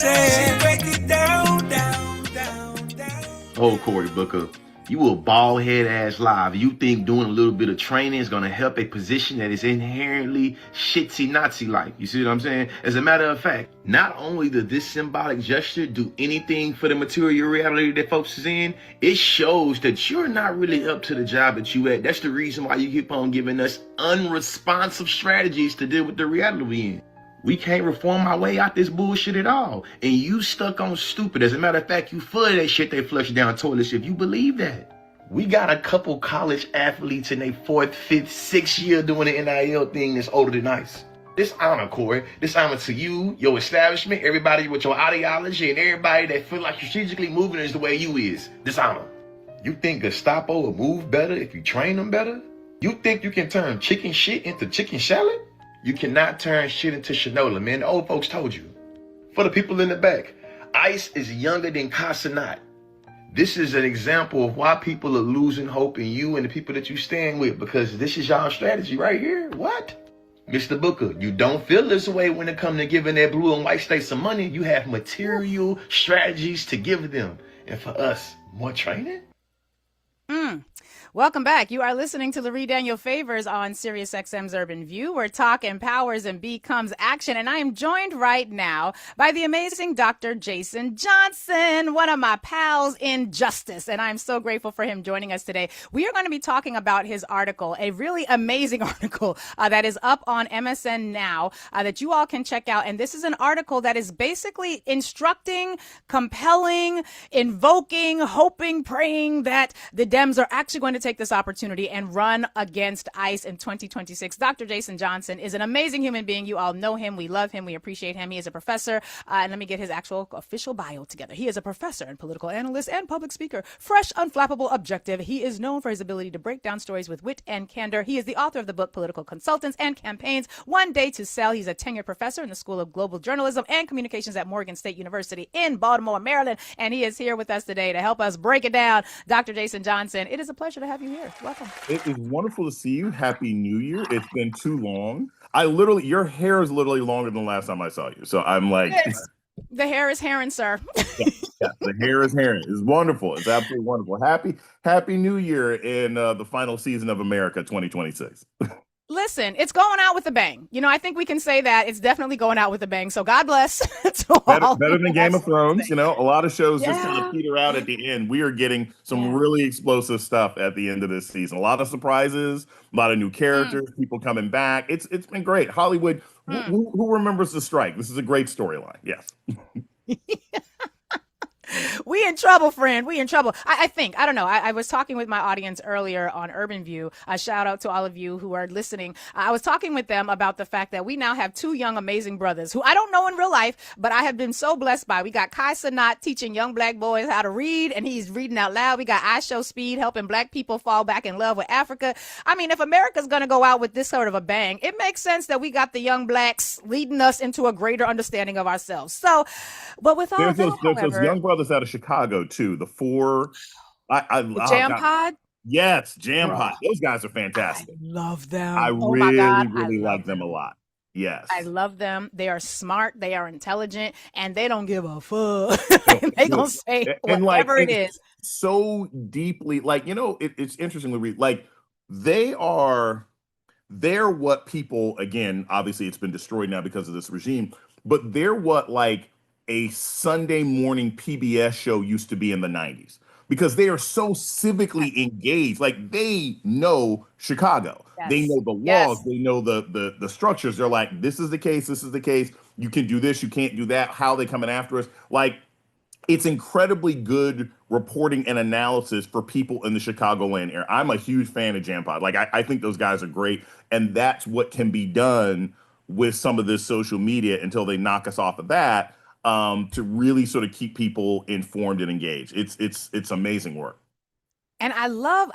Break it down. Oh, Cory Booker, you a bald head ass lie. You think doing a little bit of training is gonna help a position that is inherently shitsy Nazi like. You see what I'm saying? As a matter of fact, not only does this symbolic gesture do anything for the material reality that folks is in, it shows that you're not really up to the job that you at. That's the reason why you keep on giving us unresponsive strategies to deal with the reality we in. We can't reform our way out this bullshit at all. And you stuck on stupid. As a matter of fact, you full of that shit they flush down toilets if you believe that. We got a couple college athletes in their 4th, 5th, 6th year doing the NIL thing that's older than ice. This honor, Cory. This honor to you, your establishment, everybody with your ideology, and everybody that feel like strategically moving is the way you is. This honor. You think Gestapo will move better if you train them better? You think you can turn chicken shit into chicken salad? You cannot turn shit into shinola, man. The old folks told you. For the people in the back, ICE is younger than Casanat. This is an example of why people are losing hope in you and the people that you stand with, because this is y'all strategy right here. What? Mr. Booker, you don't feel this way when it comes to giving that blue and white state some money. You have material strategies to give them. And for us, more training? Welcome back. You are listening to Lurie Daniel Favors on Sirius XM's Urban View, where talk empowers and becomes action. And I am joined right now by the amazing Dr. Jason Johnson, one of my pals in justice. And I'm so grateful for him joining us today. We are going to be talking about his article, a really amazing article that is up on MSN Now that you all can check out. And this is an article that is basically instructing, compelling, invoking, hoping, praying that the Dems are actually going to take this opportunity and run against ICE in 2026. Dr. Jason Johnson is an amazing human being. You all know him. We love him. We appreciate him. He is a professor. And let me get his actual official bio together. He is a professor and political analyst and public speaker. Fresh, unflappable, objective. He is known for his ability to break down stories with wit and candor. He is the author of the book Political Consultants and Campaigns, One Day to Sell. He's a tenured professor in the School of Global Journalism and Communications at Morgan State University in Baltimore, Maryland. And he is here with us today to help us break it down. Dr. Jason Johnson, it is a pleasure to have you here. Welcome. It is wonderful to see you. Happy New Year. It's been too long. Your hair is literally longer than the last time I saw you. So I'm like, yes. The hair is herring, sir. yeah, the hair is herring. It's wonderful. It's absolutely wonderful. Happy New Year in the final season of America 2026. Listen, it's going out with a bang. You know, I think we can say that it's definitely going out with a bang. So God bless. Better than Game of Thrones. You know, a lot of shows just kind of peter out at the end. We are getting some really explosive stuff at the end of this season. A lot of surprises, a lot of new characters, people coming back. It's been great. Hollywood, who remembers the strike? This is a great storyline. Yes. We in trouble, friend. We in trouble. I think. I don't know. I was talking with my audience earlier on Urban View. A shout out to all of you who are listening. I was talking with them about the fact that we now have two young, amazing brothers who I don't know in real life, but I have been so blessed by. We got Kai Sanat teaching young black boys how to read, and he's reading out loud. We got I Show Speed helping black people fall back in love with Africa. I mean, if America's going to go out with this sort of a bang, it makes sense that we got the young blacks leading us into a greater understanding of ourselves. So, but with all there's that, those young brothers out of Chicago too. The four, Jam Pod. Yes, Jam Pod. Those guys are fantastic. I love them. I really like them a lot. Yes, I love them. They are smart. They are intelligent, and they don't give a fuck. They gonna say whatever it is. So deeply, like, you know, it's interesting to read. Like, they're what people, again, obviously it's been destroyed now because of this regime, but they're what like a Sunday morning PBS show used to be in the 90s, because they are so civically engaged. Like, they know Chicago. Yes. They know the laws. Yes. They know the structures. They're like, this is the case. This is the case. You can do this. You can't do that. How are they coming after us? Like, it's incredibly good reporting and analysis for people in the Chicagoland area. I'm a huge fan of Jam Pod. Like, I think those guys are great. And that's what can be done with some of this social media until they knock us off of that. To really sort of keep people informed and engaged. It's amazing work. And I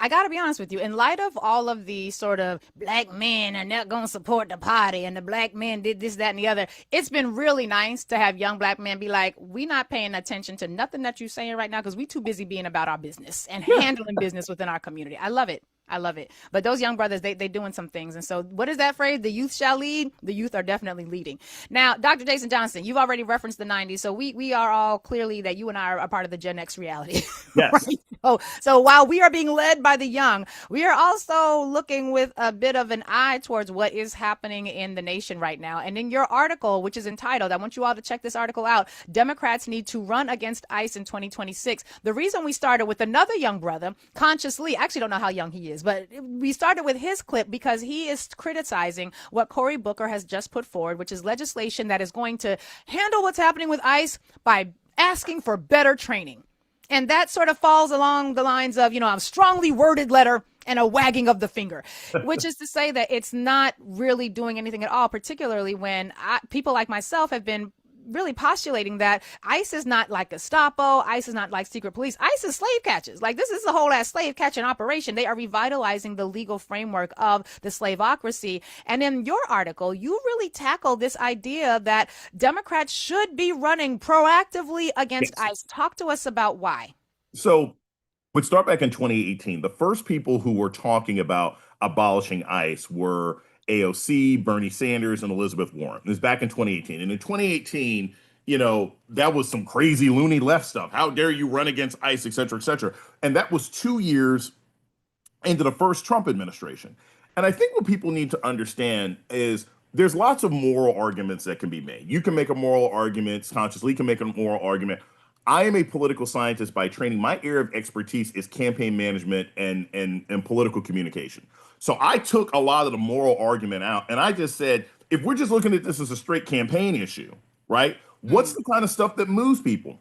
got to be honest with you, in light of all of the sort of black men are not going to support the party and the black men did this, that, and the other, it's been really nice to have young black men be like, we not paying attention to nothing that you're saying right now because we too busy being about our business and handling business within our community. I love it. I love it. But those young brothers, they doing some things. And so what is that phrase? The youth shall lead. The youth are definitely leading. Now, Dr. Jason Johnson, you've already referenced the 90s. So we are all clearly that you and I are a part of the Gen X reality. Yes. Right? So while we are being led by the young, we are also looking with a bit of an eye towards what is happening in the nation right now. And in your article, which is entitled, I want you all to check this article out, Democrats Need to Run Against ICE in 2026. The reason we started with another young brother, consciously, I actually don't know how young he is, but we started with his clip because he is criticizing what Cory Booker has just put forward, which is legislation that is going to handle what's happening with ICE by asking for better training. And that sort of falls along the lines of, a strongly worded letter and a wagging of the finger, which is to say that it's not really doing anything at all, particularly when people like myself have been really postulating that ICE is not like Gestapo, ICE is not like secret police, ICE is slave catchers. Like, this is a whole ass slave catching operation. They are revitalizing the legal framework of the slaveocracy. And in your article, you really tackle this idea that Democrats should be running proactively against ICE. Talk to us about why. So we start back in 2018. The first people who were talking about abolishing ICE were AOC, Bernie Sanders, and Elizabeth Warren. It was back in 2018. And in 2018, that was some crazy loony left stuff. How dare you run against ICE, et cetera, et cetera. And that was 2 years into the first Trump administration. And I think what people need to understand is there's lots of moral arguments that can be made. You can make a moral argument, consciously can make a moral argument. I am a political scientist by training. My area of expertise is campaign management and political communication. So I took a lot of the moral argument out and I just said, if we're just looking at this as a straight campaign issue, right? What's the kind of stuff that moves people?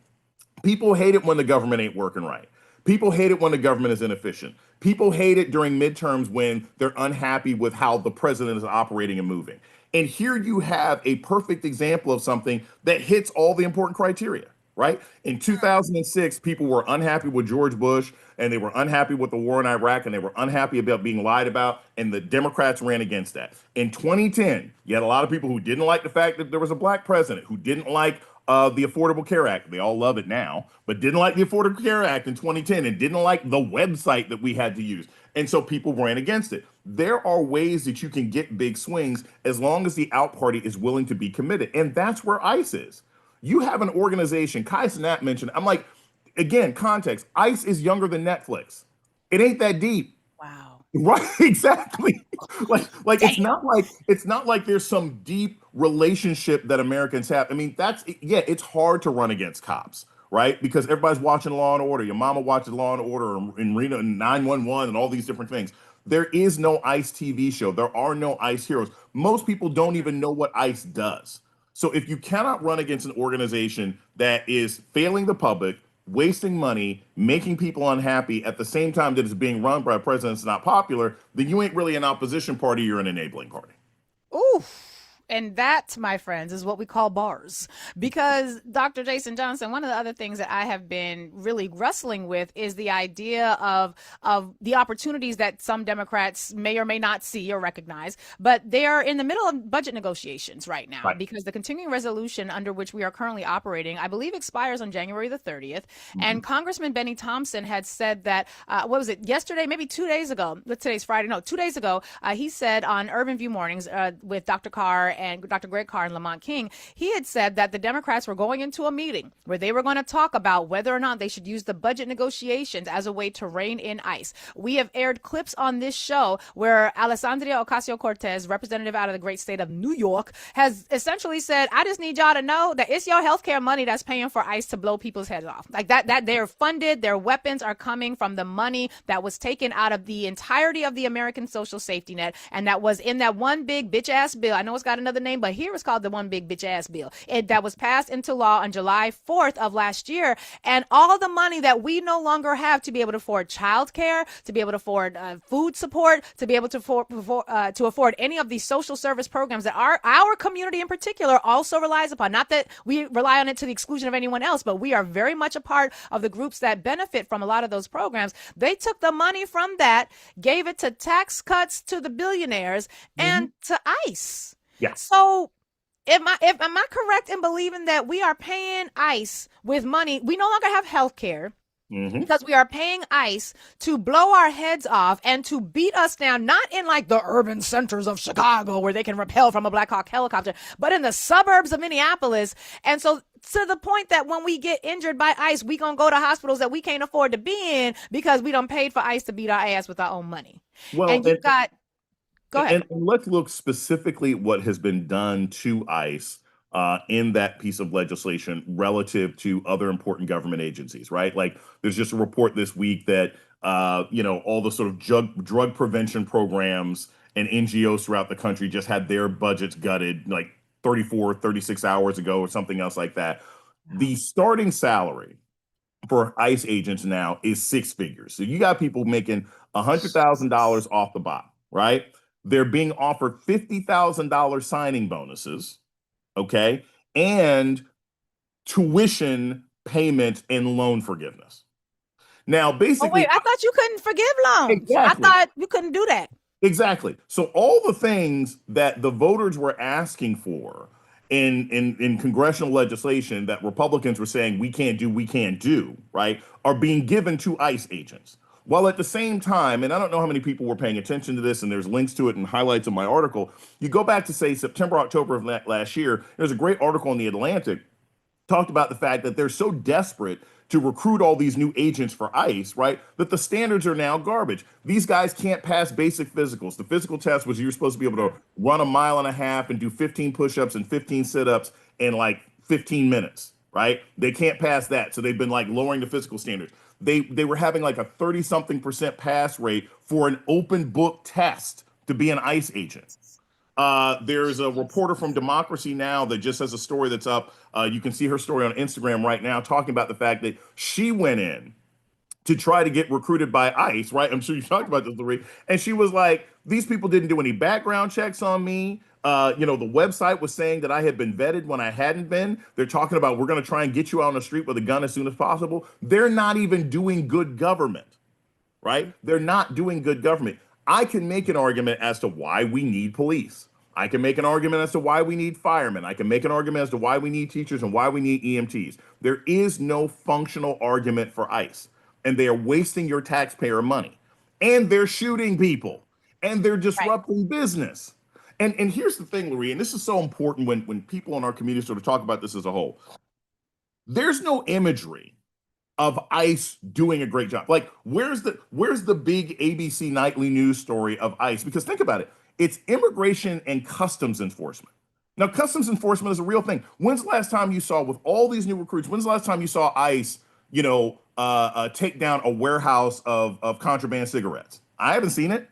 People hate it when the government ain't working right. People hate it when the government is inefficient. People hate it during midterms when they're unhappy with how the president is operating and moving. And here you have a perfect example of something that hits all the important criteria. Right? In 2006, people were unhappy with George Bush and they were unhappy with the war in Iraq and they were unhappy about being lied about. And the Democrats ran against that. In 2010, you had a lot of people who didn't like the fact that there was a black president, who didn't like the Affordable Care Act. They all love it now, but didn't like the Affordable Care Act in 2010 and didn't like the website that we had to use. And so people ran against it. There are ways that you can get big swings as long as the out party is willing to be committed. And that's where ICE is. You have an organization, Kai Cenat mentioned, I'm like, again, context, ICE is younger than Netflix. It ain't that deep. Wow. Right, exactly. Like it's not like there's some deep relationship that Americans have. I mean, it's hard to run against cops, right? Because everybody's watching Law and Order. Your mama watches Law and Order and Reno and 911 and all these different things. There is no ICE TV show. There are no ICE heroes. Most people don't even know what ICE does. So if you cannot run against an organization that is failing the public, wasting money, making people unhappy at the same time that it's being run by a president that's not popular, then you ain't really an opposition party, you're an enabling party. Ooh. And that, my friends, is what we call bars. Because Dr. Jason Johnson, one of the other things that I have been really wrestling with is the idea of the opportunities that some Democrats may or may not see or recognize, but they are in the middle of budget negotiations right now, right, because the continuing resolution under which we are currently operating, I believe, expires on January the 30th. Mm-hmm. And Congressman Benny Thompson had said that, what was it, yesterday, maybe 2 days ago, today's Friday, no, 2 days ago, he said on Urban View Mornings with Dr. Carr and Dr. Greg Carr and Lamont King, he had said that the Democrats were going into a meeting where they were going to talk about whether or not they should use the budget negotiations as a way to rein in ICE. We have aired clips on this show where Alessandria Ocasio-Cortez, representative out of the great state of New York, has essentially said, I just need y'all to know that it's your healthcare money that's paying for ICE to blow people's heads off. Like that they're funded, their weapons are coming from the money that was taken out of the entirety of the American social safety net, and that was in that one big bitch ass bill. I know it's got another name, but here it's called the one big bitch ass bill. That was passed into law on July 4th of last year. And all the money that we no longer have to be able to afford childcare, to be able to afford food support, to be able to afford any of these social service programs that our community in particular also relies upon. Not that we rely on it to the exclusion of anyone else, but we are very much a part of the groups that benefit from a lot of those programs. They took the money from that, gave it to tax cuts to the billionaires and to ICE. Yeah. So am I correct in believing that we are paying ICE with money? We no longer have health care. because we are paying ICE to blow our heads off and to beat us down, not in like the urban centers of Chicago where they can rappel from a Black Hawk helicopter, but in the suburbs of Minneapolis. And so to the point that when we get injured by ICE, we gonna go to hospitals that we can't afford to be in because we done paid for ICE to beat our ass with our own money. Well, And you've got, go ahead. And let's look specifically at what has been done to ICE in that piece of legislation relative to other important government agencies, right? Like there's just a report this week that, all the sort of drug prevention programs and NGOs throughout the country just had their budgets gutted like 36 hours ago or something else like that. The starting salary for ICE agents now is six figures. So you got people making $100,000 off the bat, right? They're being offered $50,000 signing bonuses, okay, and tuition payment and loan forgiveness. Now, basically, wait, I thought you couldn't forgive loans. Exactly. I thought you couldn't do that. Exactly. So all the things that the voters were asking for in congressional legislation that Republicans were saying we can't do, right, are being given to ICE agents. While at the same time, and I don't know how many people were paying attention to this, and there's links to it and highlights in my article, you go back to, say, September, October of last year, there's a great article in The Atlantic talked about the fact that they're so desperate to recruit all these new agents for ICE, right, that the standards are now garbage. These guys can't pass basic physicals. The physical test was you're supposed to be able to run a mile and a half and do 15 push-ups and 15 sit-ups in like 15 minutes, right? They can't pass that. So they've been like lowering the physical standards. They were having like a 30-something% pass rate for an open book test to be an ICE agent. There's a reporter from Democracy Now! That just has a story that's up. You can see her story on Instagram right now talking about the fact that she went in to try to get recruited by ICE, right? I'm sure you talked about this, Lurie. And she was like, these people didn't do any background checks on me. The website was saying that I had been vetted when I hadn't been. They're talking about we're going to try and get you out on the street with a gun as soon as possible. They're not even doing good government, right? They're not doing good government. I can make an argument as to why we need police. I can make an argument as to why we need firemen. I can make an argument as to why we need teachers and why we need EMTs. There is no functional argument for ICE, and they are wasting your taxpayer money, and they're shooting people, and they're disrupting business. And here's the thing, Lurie, and this is so important when people in our community sort of talk about this as a whole. There's no imagery of ICE doing a great job. Like, where's the big ABC nightly news story of ICE? Because think about it. It's immigration and customs enforcement. Now, customs enforcement is a real thing. When's the last time you saw, with all these new recruits, when's the last time you saw ICE, take down a warehouse of contraband cigarettes? I haven't seen it.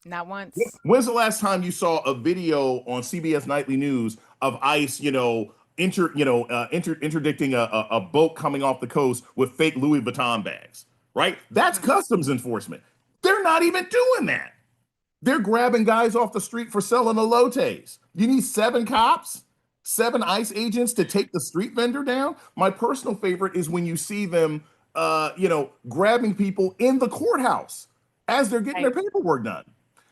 Not once. When's the last time you saw a video on CBS Nightly News of ICE, interdicting a boat coming off the coast with fake Louis Vuitton bags, right? That's customs enforcement. They're not even doing that. They're grabbing guys off the street for selling elotes. You need 7 cops, 7 ICE agents to take the street vendor down. My personal favorite is when you see them, grabbing people in the courthouse as they're getting their paperwork done.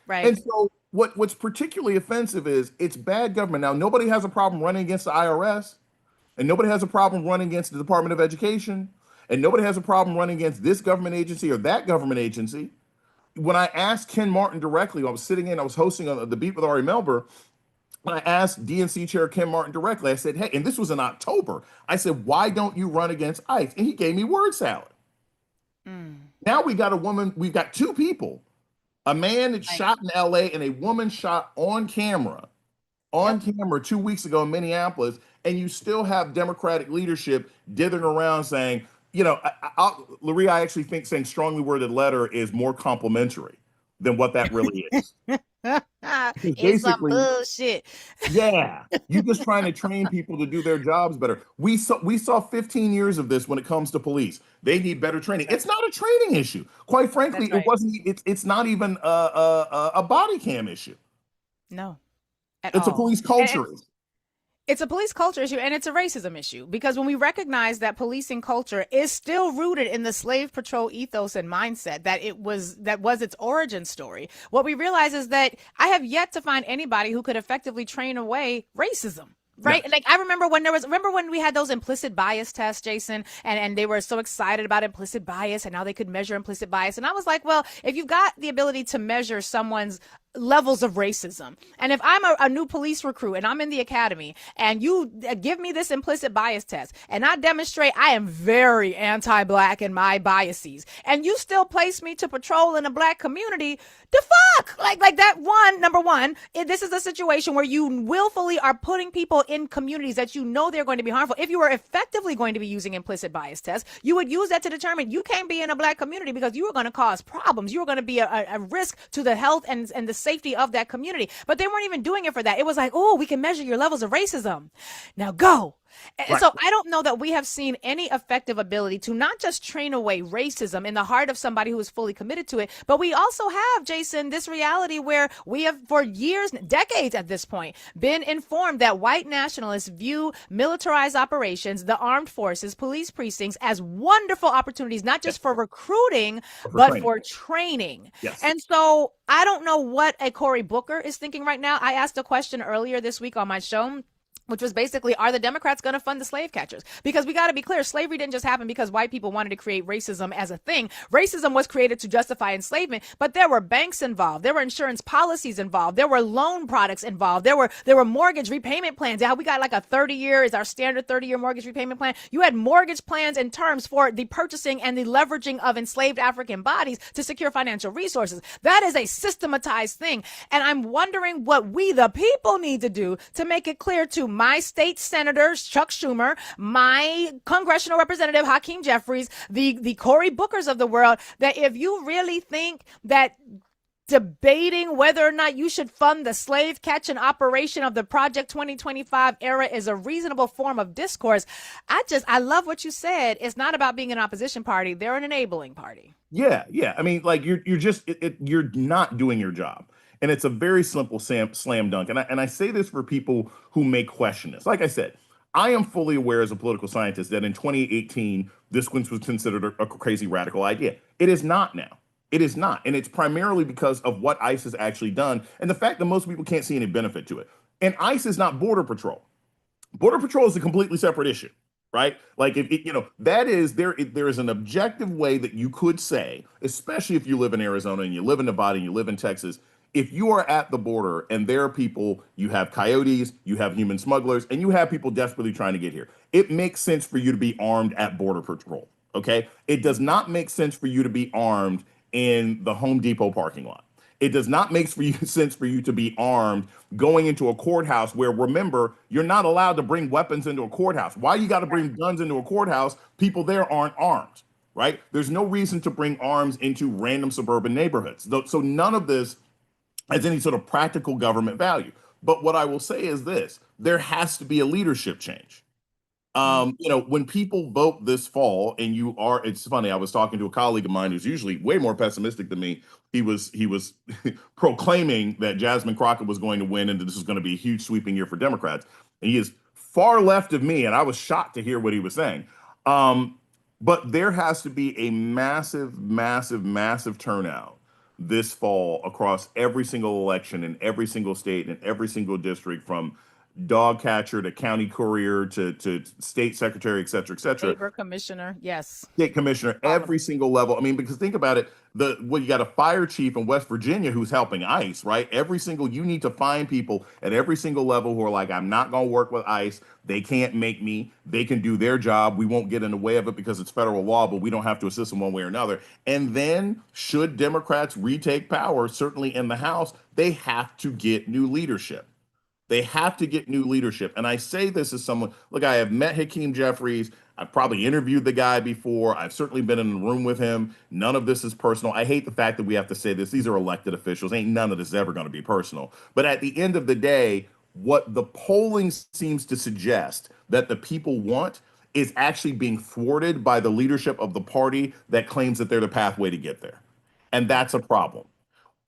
Right. And so what's particularly offensive is it's bad government. Now, nobody has a problem running against the IRS, and nobody has a problem running against the Department of Education, and nobody has a problem running against this government agency or that government agency. When I asked Ken Martin directly, I was hosting on the Beat with Ari Melber, and I asked DNC Chair Ken Martin directly, I said, hey, and this was in October, I said, why don't you run against ICE? And he gave me word salad. Now we've got 2 people, a man that shot in LA and a woman shot on camera 2 weeks ago in Minneapolis, and you still have Democratic leadership dithering around saying, Lurie, I actually think saying strongly worded letter is more complimentary than what that really is. It's some bullshit. Yeah, you're just trying to train people to do their jobs better. We saw 15 years of this when it comes to police. They need better training. It's not a training issue. Quite frankly, it wasn't. It's not even a body cam issue. No, it's a police culture issue. It's a police culture issue, and it's a racism issue, because when we recognize that policing culture is still rooted in the slave patrol ethos and mindset that was its origin story, what we realize is that I have yet to find anybody who could effectively train away racism. Right? Like I remember when we had those implicit bias tests, Jason, and they were so excited about implicit bias and now they could measure implicit bias. And I was like, well, if you've got the ability to measure someone's levels of racism, and if I'm a new police recruit and I'm in the academy and you give me this implicit bias test and I demonstrate I am very anti-black in my biases and you still place me to patrol in a black community, the fuck? Like that number one, this is a situation where you willfully are putting people in communities that you know they're going to be harmful. If you were effectively going to be using implicit bias tests, you would use that to determine you can't be in a black community because you are going to cause problems. You are going to be a risk to the health and the safety of that community. But they weren't even doing it for that. It was like, oh, we can measure your levels of racism. Now go. And so I don't know that we have seen any effective ability to not just train away racism in the heart of somebody who is fully committed to it, but we also have, Jason, this reality where we have for years, decades at this point, been informed that white nationalists view militarized operations, the armed forces, police precincts as wonderful opportunities, not just for recruiting, but for training. Yes. And so I don't know what a Cory Booker is thinking right now. I asked a question earlier this week on my show, which was basically, are the Democrats going to fund the slave catchers? Because we got to be clear, slavery didn't just happen because white people wanted to create racism as a thing. Racism was created to justify enslavement, but there were banks involved. There were insurance policies involved. There were loan products involved. There were mortgage repayment plans. Yeah, we got like a 30-year is our standard 30-year mortgage repayment plan. You had mortgage plans and terms for the purchasing and the leveraging of enslaved African bodies to secure financial resources. That is a systematized thing. And I'm wondering what we, the people, need to do to make it clear to my state senators, Chuck Schumer, my congressional representative, Hakeem Jeffries, the Cory Bookers of the world, that if you really think that debating whether or not you should fund the slave catching operation of the Project 2025 era is a reasonable form of discourse, I love what you said. It's not about being an opposition party. They're an enabling party. Yeah. I mean, like you're just you're not doing your job. And it's a very simple slam dunk. And I say this for people who may question this. Like I said, I am fully aware as a political scientist that in 2018, this was considered a crazy radical idea. It is not now. It is not. And it's primarily because of what ICE has actually done and the fact that most people can't see any benefit to it. And ICE is not Border Patrol. Border Patrol is a completely separate issue, right? Like, that is, there is an objective way that you could say, especially if you live in Arizona and you live in Nevada and you live in Texas, if you are at the border and there are people, you have coyotes, you have human smugglers, and you have people desperately trying to get here, it makes sense for you to be armed at Border Patrol, okay? It does not make sense for you to be armed in the Home Depot parking lot. It does not make sense for you to be armed going into a courthouse where, remember, you're not allowed to bring weapons into a courthouse. Why you got to bring guns into a courthouse? People there aren't armed, right? There's no reason to bring arms into random suburban neighborhoods. So none of this has any sort of practical government value. But what I will say is this, there has to be a leadership change. When people vote this fall and it's funny, I was talking to a colleague of mine who's usually way more pessimistic than me. He was proclaiming that Jasmine Crockett was going to win and that this was going to be a huge sweeping year for Democrats. And he is far left of me. And I was shocked to hear what he was saying. But there has to be a massive, massive, massive turnout this fall across every single election in every single state and every single district, from dog catcher to county courier to state secretary, et cetera, et cetera. Labor commissioner, yes. State commissioner, every single level. I mean, because think about it, you got a fire chief in West Virginia who's helping ICE, right? You need to find people at every single level who are like, I'm not going to work with ICE. They can't make me. They can do their job. We won't get in the way of it because it's federal law, but we don't have to assist them one way or another. And then should Democrats retake power, certainly in the House, they have to get new leadership. They have to get new leadership. And I say this as someone, look, I have met Hakeem Jeffries. I've probably interviewed the guy before. I've certainly been in the room with him. None of this is personal. I hate the fact that we have to say this. These are elected officials. Ain't none of this ever going to be personal. But at the end of the day, what the polling seems to suggest that the people want is actually being thwarted by the leadership of the party that claims that they're the pathway to get there. And that's a problem.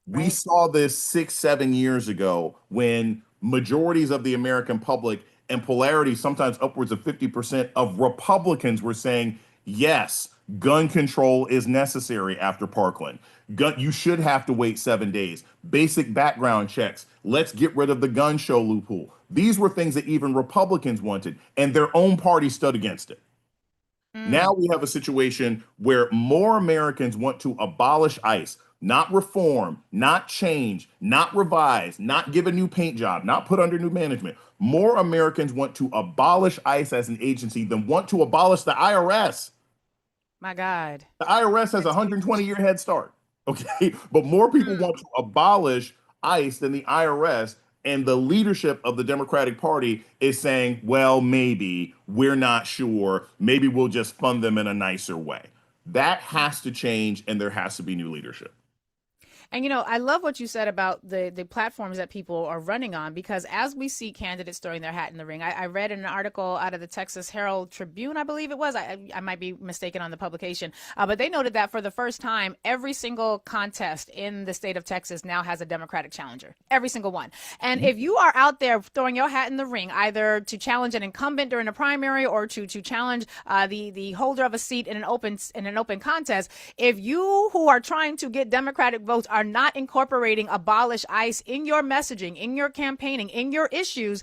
We saw this 6-7 years ago when majorities of the American public and polarity, sometimes upwards of 50% of Republicans, were saying, yes, Gun control is necessary after Parkland. You should have to wait 7 days. Basic background checks. Let's get rid of the gun show loophole. These were things that even Republicans wanted, and their own party stood against it. Now we have a situation where more Americans want to abolish ICE, not reform, not change, not revise, not give a new paint job, not put under new management. More Americans want to abolish ICE as an agency than want to abolish the IRS. My God. The IRS has a 120-year head start. Okay. But more people want to abolish ICE than the IRS. And the leadership of the Democratic Party is saying, well, maybe we're not sure. Maybe we'll just fund them in a nicer way. That has to change, and there has to be new leadership. And, I love what you said about the platforms that people are running on, because as we see candidates throwing their hat in the ring, I read an article out of the Texas Herald Tribune, I believe it was. I might be mistaken on the publication, but they noted that for the first time, every single contest in the state of Texas now has a Democratic challenger, every single one. And if you are out there throwing your hat in the ring, either to challenge an incumbent during a primary or to challenge the holder of a seat in an open contest, if you who are trying to get Democratic votes are not incorporating abolish ICE in your messaging, in your campaigning, in your issues,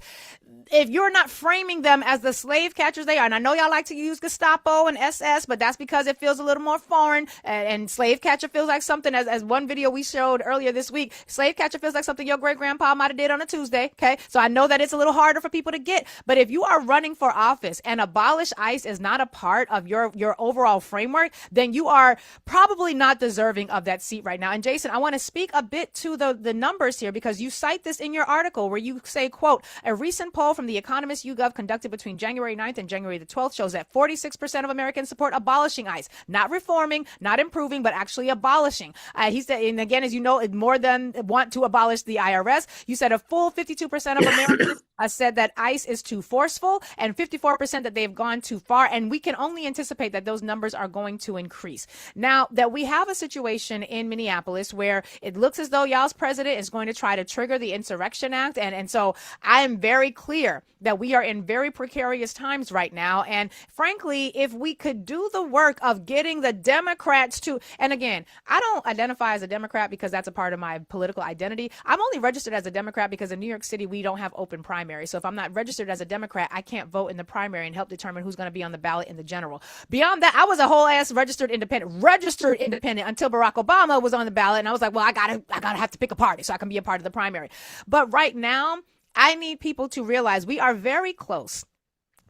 if you're not framing them as the slave catchers they are, and I know y'all like to use Gestapo and SS, but that's because it feels a little more foreign, and slave catcher feels like something, as one video we showed earlier this week, slave catcher feels like something your great-grandpa might have did on a Tuesday, okay? So I know that it's a little harder for people to get, but if you are running for office and abolish ICE is not a part of your overall framework, then you are probably not deserving of that seat right now. And Jason, I want to speak a bit to the numbers here, because you cite this in your article where you say, quote, a recent poll from the Economist YouGov conducted between January 9th and January the 12th shows that 46% of Americans support abolishing ICE, not reforming, not improving, but actually abolishing. He said, and again, as you know, more than want to abolish the IRS. You said a full 52% of Americans said that ICE is too forceful, and 54% that they've gone too far. And we can only anticipate that those numbers are going to increase. Now that we have a situation in Minneapolis where it looks as though y'all's president is going to try to trigger the Insurrection Act. And so I am very clear that we are in very precarious times right now. And frankly, if we could do the work of getting the Democrats to, and again, I don't identify as a Democrat because that's a part of my political identity. I'm only registered as a Democrat because in New York City, we don't have open primaries. So if I'm not registered as a Democrat, I can't vote in the primary and help determine who's going to be on the ballot in the general. Beyond that, I was a whole ass registered independent until Barack Obama was on the ballot. And I was like, well, I gotta have to pick a party so I can be a part of the primary. But right now, I need people to realize we are very close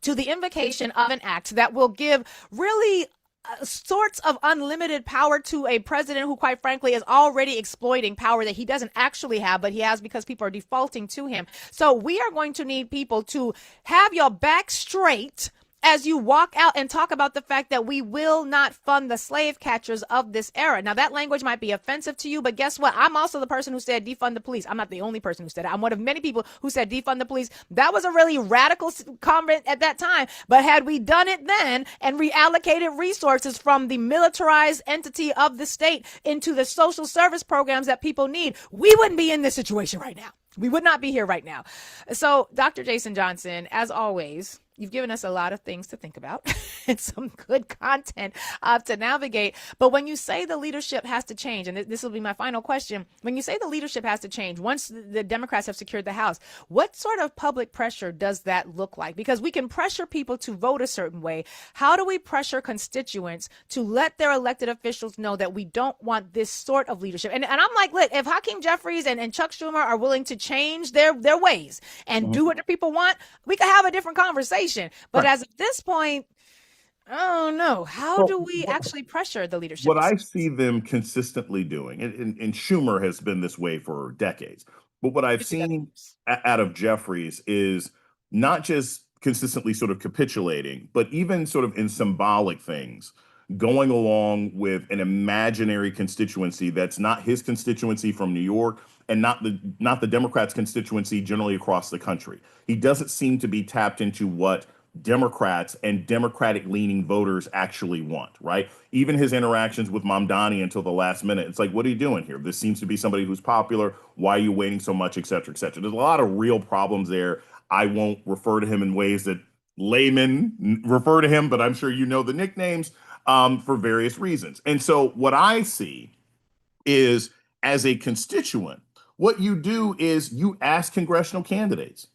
to the invocation of an act that will give really sorts of unlimited power to a president who, quite frankly, is already exploiting power that he doesn't actually have, but he has because people are defaulting to him. So we are going to need people to have your back straight as you walk out and talk about the fact that we will not fund the slave catchers of this era. Now, that language might be offensive to you, but guess what? I'm also the person who said defund the police. I'm not the only person who said it. I'm one of many people who said defund the police. That was a really radical comment at that time. But had we done it then and reallocated resources from the militarized entity of the state into the social service programs that people need, we wouldn't be in this situation right now. We would not be here right now. So, Dr. Jason Johnson, as always, you've given us a lot of things to think about and some good content to navigate. But when you say the leadership has to change, and this will be my final question, when you say the leadership has to change, once the Democrats have secured the House, what sort of public pressure does that look like? Because we can pressure people to vote a certain way. How do we pressure constituents to let their elected officials know that we don't want this sort of leadership? And I'm like, look, if Hakeem Jeffries and Chuck Schumer are willing to change their ways and do what the people want, we could have a different conversation. But as of this point, oh no, how do we actually pressure the leadership? What I see them consistently doing, and Schumer has been this way for decades, but what I've seen out of Jeffries is not just consistently sort of capitulating, but even sort of in symbolic things, going along with an imaginary constituency that's not his constituency from New York and not the Democrats' constituency generally across the country. He doesn't seem to be tapped into what Democrats and Democratic-leaning voters actually want, right? Even his interactions with Mamdani until the last minute, it's like, what are you doing here? This seems to be somebody who's popular. Why are you waiting so much, et cetera, et cetera? There's a lot of real problems there. I won't refer to him in ways that laymen refer to him, but I'm sure you know the nicknames. for various reasons. And so what I see is, as a constituent, what you do is you ask congressional candidates.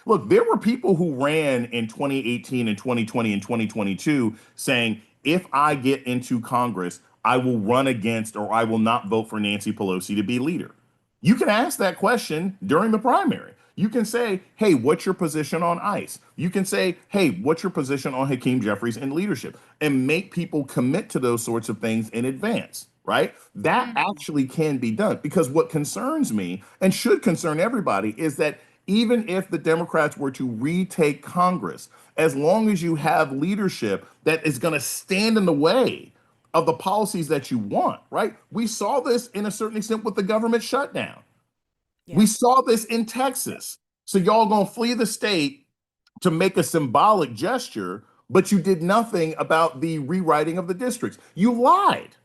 Look, there were people who ran in 2018 and 2020 and 2022 saying, if I get into Congress, I will run against or I will not vote for Nancy Pelosi to be leader. You can ask that question during the primary. You can say, hey, what's your position on ICE? You can say, hey, what's your position on Hakeem Jeffries and leadership? And make people commit to those sorts of things in advance, right? That actually can be done, because what concerns me and should concern everybody is that even if the Democrats were to retake Congress, as long as you have leadership that is going to stand in the way of the policies that you want, right? We saw this in a certain extent with the government shutdown. We saw this in Texas. So y'all gonna flee the state to make a symbolic gesture, but you did nothing about the rewriting of the districts. You lied.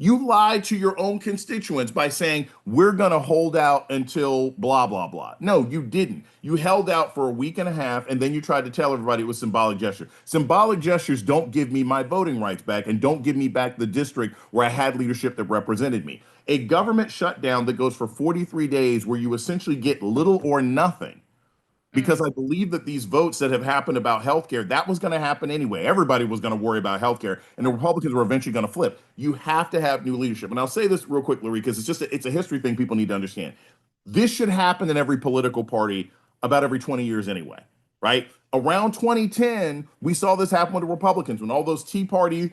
You lied to your own constituents by saying, we're going to hold out until blah, blah, blah. No, you didn't. You held out for a week and a half, and then you tried to tell everybody it was symbolic gesture. Symbolic gestures don't give me my voting rights back and don't give me back the district where I had leadership that represented me. A government shutdown that goes for 43 days where you essentially get little or nothing, because I believe that these votes that have happened about healthcare, that was going to happen anyway. Everybody was going to worry about healthcare, and the Republicans were eventually going to flip. You have to have new leadership. And I'll say this real quick, Lurie, because it's a history thing people need to understand. This should happen in every political party about every 20 years anyway, right? Around 2010, we saw this happen with the Republicans when all those Tea Party,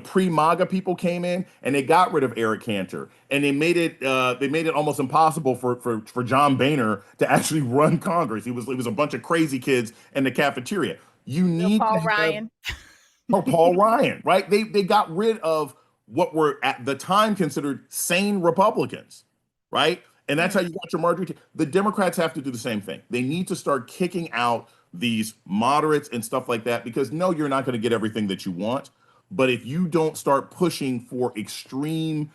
pre-MAGA people came in and they got rid of Eric Cantor, and they made it almost impossible for John Boehner to actually run Congress. It was a bunch of crazy kids in the cafeteria. You need Paul Ryan. Or Paul Ryan, right? They got rid of what were at the time considered sane Republicans, right? And that's how you got your Marjorie. The Democrats have to do the same thing. They need to start kicking out these moderates and stuff like that, because no, you're not going to get everything that you want. But if you don't start pushing for extreme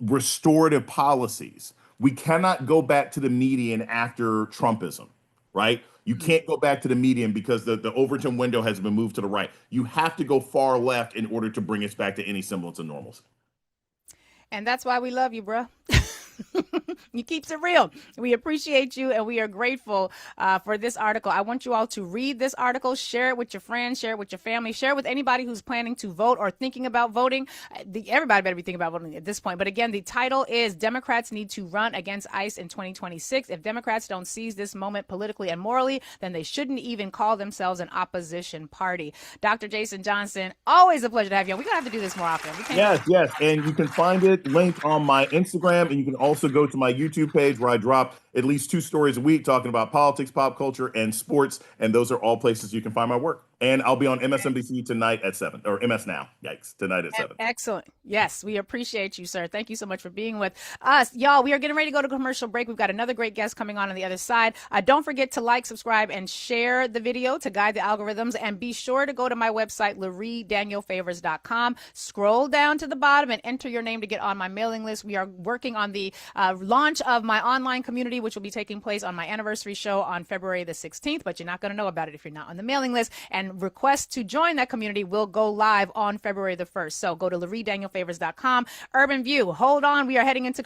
restorative policies, we cannot go back to the median after Trumpism, right? You can't go back to the median because the Overton window has been moved to the right. You have to go far left in order to bring us back to any semblance of normalcy. And that's why we love you, bro. You keeps it real. We appreciate you, and we are grateful for this article. I want you all to read this article, share it with your friends, share it with your family, share it with anybody who's planning to vote or thinking about voting. Everybody better be thinking about voting at this point. But again, the title is Democrats Need to Run Against ICE in 2026. If Democrats don't seize this moment politically and morally, then they shouldn't even call themselves an opposition party. Dr. Jason Johnson, always a pleasure to have you on. We're going to have to do this more often. Yes. And you can find it linked on my Instagram, and you can also go to my YouTube page where I drop at least 2 stories a week talking about politics, pop culture, and sports. And those are all places you can find my work. And I'll be on MSNBC tonight at 7, or MS Now. Yikes, tonight at 7. Excellent. Yes, we appreciate you, sir. Thank you so much for being with us. Y'all, we are getting ready to go to commercial break. We've got another great guest coming on the other side. Don't forget to like, subscribe, and share the video to guide the algorithms. And be sure to go to my website, LurieDanielFavors.com. Scroll down to the bottom and enter your name to get on my mailing list. We are working on the launch of my online community, which will be taking place on my anniversary show on February the 16th, but you're not going to know about it if you're not on the mailing list. And requests to join that community will go live on February the 1st. So go to LurieDanielFavors.com. Urban View, hold on. We are heading into